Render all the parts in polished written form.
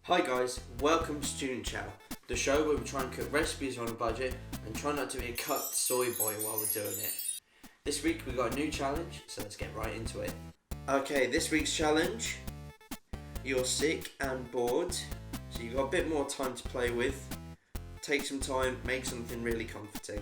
Hi guys, welcome to Student Chow, the show where we try and cook recipes on a budget and try not to be a cut soy boy while we're doing it. This week we got a new challenge, so let's get right into it. Okay, this week's challenge, you're sick and bored, so you've got a bit more time to play with. Take some time, make something really comforting.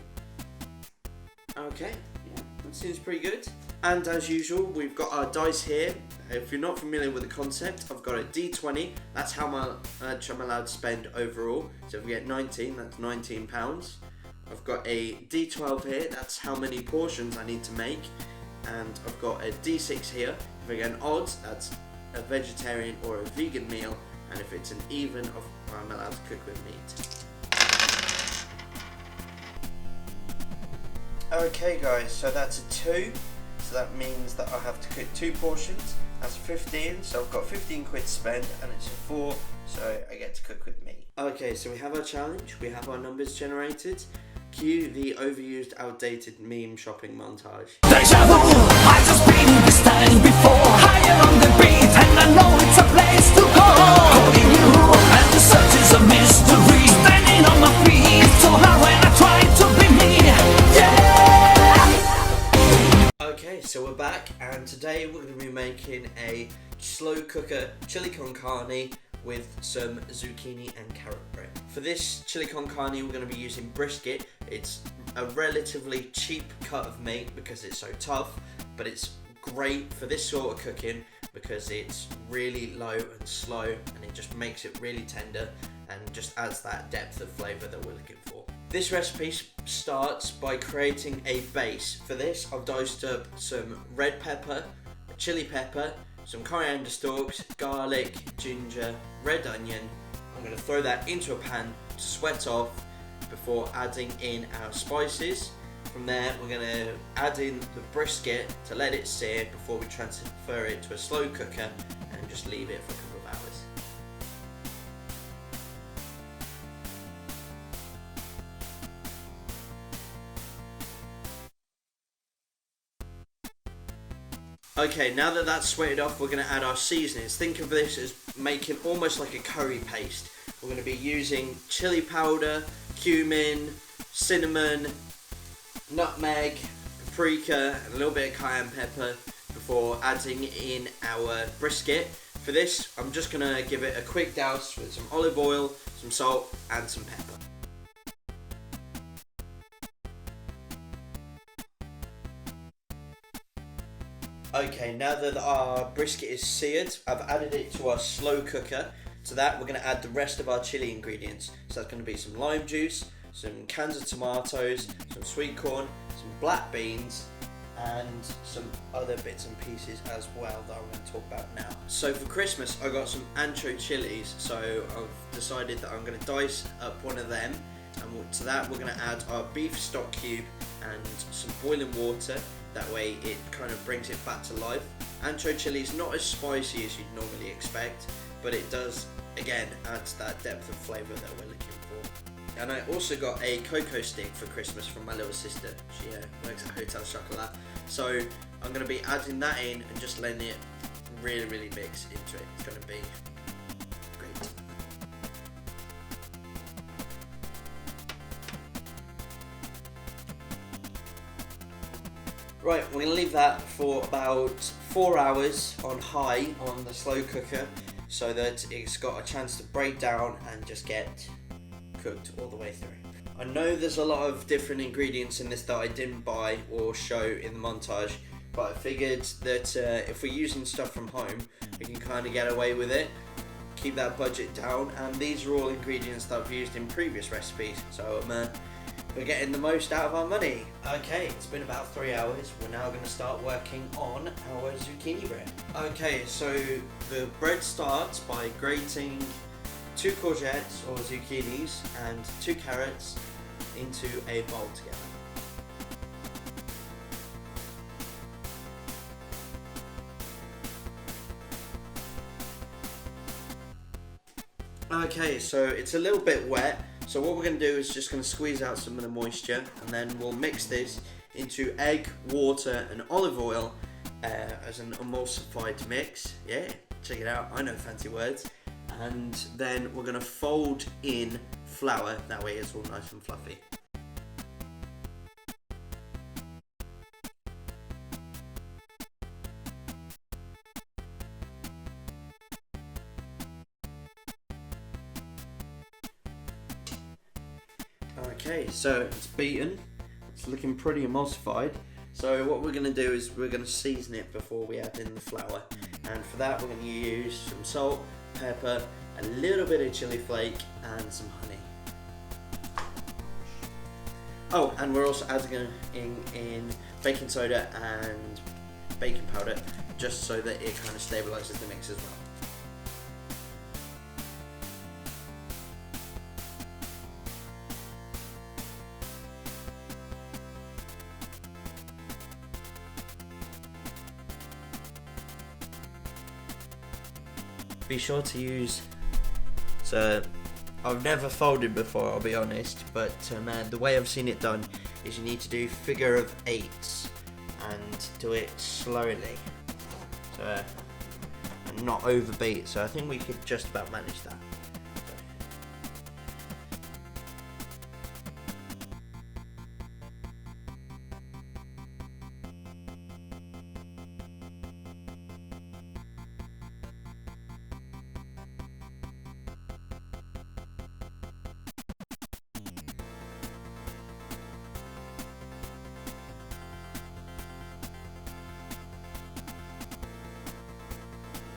Okay, yeah, that seems pretty good. And as usual, we've got our dice here. If you're not familiar with the concept, I've got a D20, that's how much I'm allowed to spend overall. So if we get 19, that's £19. I've got a D12 here, that's how many portions I need to make. And I've got a D6 here, if I get an odd, that's a vegetarian or a vegan meal. And if it's an even, I'm allowed to cook with meat. Okay guys, so that's a 2. So that means that I have to cook 2 portions. That's 15, so I've got 15 quid to spend, and it's a 4, so I get to cook with me. Okay, so we have our challenge, we have our numbers generated. Cue the overused, outdated meme shopping montage. Deja vu, I just been this time before. Higher on the beat, and I know it's a place to go. Holding you, and the search is a mystery. Standing on my feet, so hard when I try to be me. Yeah! Okay, so we're back, and today we're going to be making a slow cooker chili con carne with some zucchini and carrot bread. For this chili con carne, we're going to be using brisket. It's a relatively cheap cut of meat because it's so tough, but it's great for this sort of cooking because it's really low and slow, and it just makes it really tender and just adds that depth of flavour that we're looking for. This recipe starts by creating a base. For this, I've diced up some red pepper, chili pepper, some coriander stalks, garlic, ginger, red onion. I'm going to throw that into a pan to sweat off before adding in our spices. From there, we're going to add in the brisket to let it sear before we transfer it to a slow cooker and just leave it for a couple of hours. Okay, now that that's sweated off, we're going to add our seasonings. Think of this as making almost like a curry paste. We're going to be using chili powder, cumin, cinnamon, nutmeg, paprika, and a little bit of cayenne pepper before adding in our brisket. For this, I'm just going to give it a quick douse with some olive oil, some salt, and some pepper. Okay, now that our brisket is seared, I've added it to our slow cooker. To that, we're going to add the rest of our chili ingredients. So that's going to be some lime juice, some cans of tomatoes, some sweet corn, some black beans, and some other bits and pieces as well that I'm going to talk about now. So for Christmas, I got some ancho chilies, so I've decided that I'm going to dice up one of them. And to that, we're going to add our beef stock cube and some boiling water. That way it kind of brings it back to life. Ancho chili is not as spicy as you'd normally expect, but it does, again, add to that depth of flavour that we're looking for. And I also got a cocoa stick for Christmas from my little sister. She works at Hotel Chocolat. So I'm going to be adding that in and just letting it really, really mix into it. It's going to be great. Right, we're going to leave that for about 4 hours on high on the slow cooker so that it's got a chance to break down and just get cooked all the way through. I know there's a lot of different ingredients in this that I didn't buy or show in the montage, but I figured that if we're using stuff from home, we can kind of get away with it, keep that budget down, and these are all ingredients that I've used in previous recipes, so we're getting the most out of our money. Okay, it's been about 3 hours. We're now going to start working on our zucchini bread. Okay, so the bread starts by grating 2 courgettes or zucchinis and 2 carrots into a bowl together. Okay, so it's a little bit wet. So what we're going to do is just going to squeeze out some of the moisture, and then we'll mix this into egg, water and olive oil as an emulsified mix. Yeah, check it out, I know fancy words. and then we're going to fold in flour, that way it's all nice and fluffy. Okay, so it's beaten, it's looking pretty emulsified. So what we're going to do is we're going to season it before we add in the flour, and for that we're going to use some salt, pepper, a little bit of chili flake and some honey. Oh, and we're also adding in baking soda and baking powder just so that it kind of stabilizes the mix as well. Be sure to use, so I've never folded before, I'll be honest, but the way I've seen it done is you need to do figure of eights and do it slowly, so and not overbeat, so I think we could just about manage that.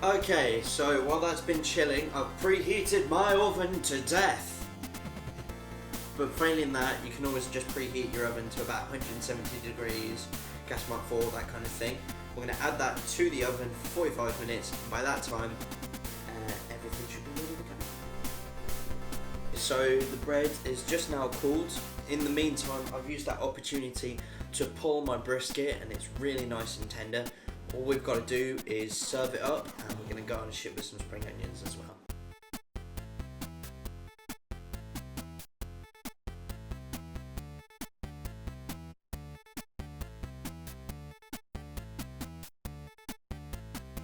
Okay, so while that's been chilling, I've preheated my oven to death. But failing that, you can always just preheat your oven to about 170 degrees, gas mark 4, that kind of thing. We're going to add that to the oven for 45 minutes, and by that time, everything should be ready to go. So the bread is just now cooled. In the meantime, I've used that opportunity to pull my brisket, and it's really nice and tender. All we've got to do is serve it up, and we're going to garnish it with some spring onions as well.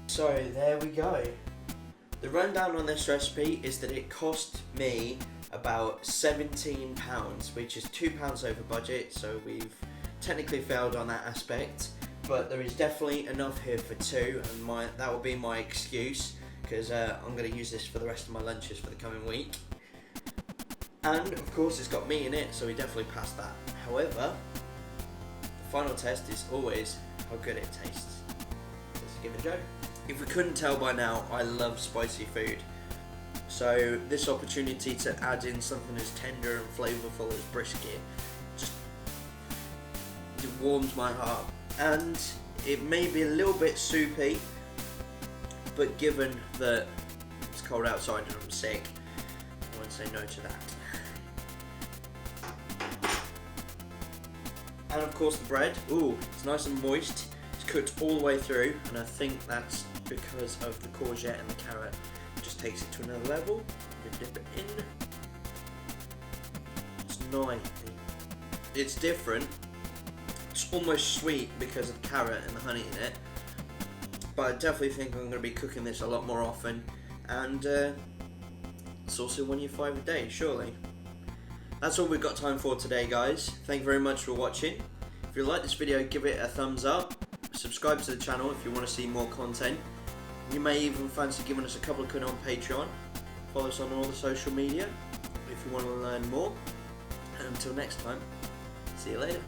So there we go. The rundown on this recipe is that it cost me about £17, which is £2 over budget, so we've technically failed on that aspect. But there is definitely enough here for two, and that will be my excuse, because I'm going to use this for the rest of my lunches for the coming week. And of course it's got meat in it, so we definitely passed that. However, the final test is always how good it tastes. Let's give it a go. If we couldn't tell by now, I love spicy food. So this opportunity to add in something as tender and flavourful as brisket, it warms my heart. And it may be a little bit soupy, but given that it's cold outside and I'm sick, I won't say no to that. And of course the bread, ooh, it's nice and moist, it's cooked all the way through, and I think that's because of the courgette and the carrot. It just takes it to another level. You dip it in. It's nice. It's different. It's almost sweet because of the carrot and the honey in it, but I definitely think I'm going to be cooking this a lot more often, and it's also 1 year 5 a day, surely. That's all we've got time for today, guys. Thank you very much for watching. If you like this video, give it a thumbs up, subscribe to the channel if you want to see more content. You may even fancy giving us a couple of quid on Patreon. Follow us on all the social media if you want to learn more, and until next time, see you later.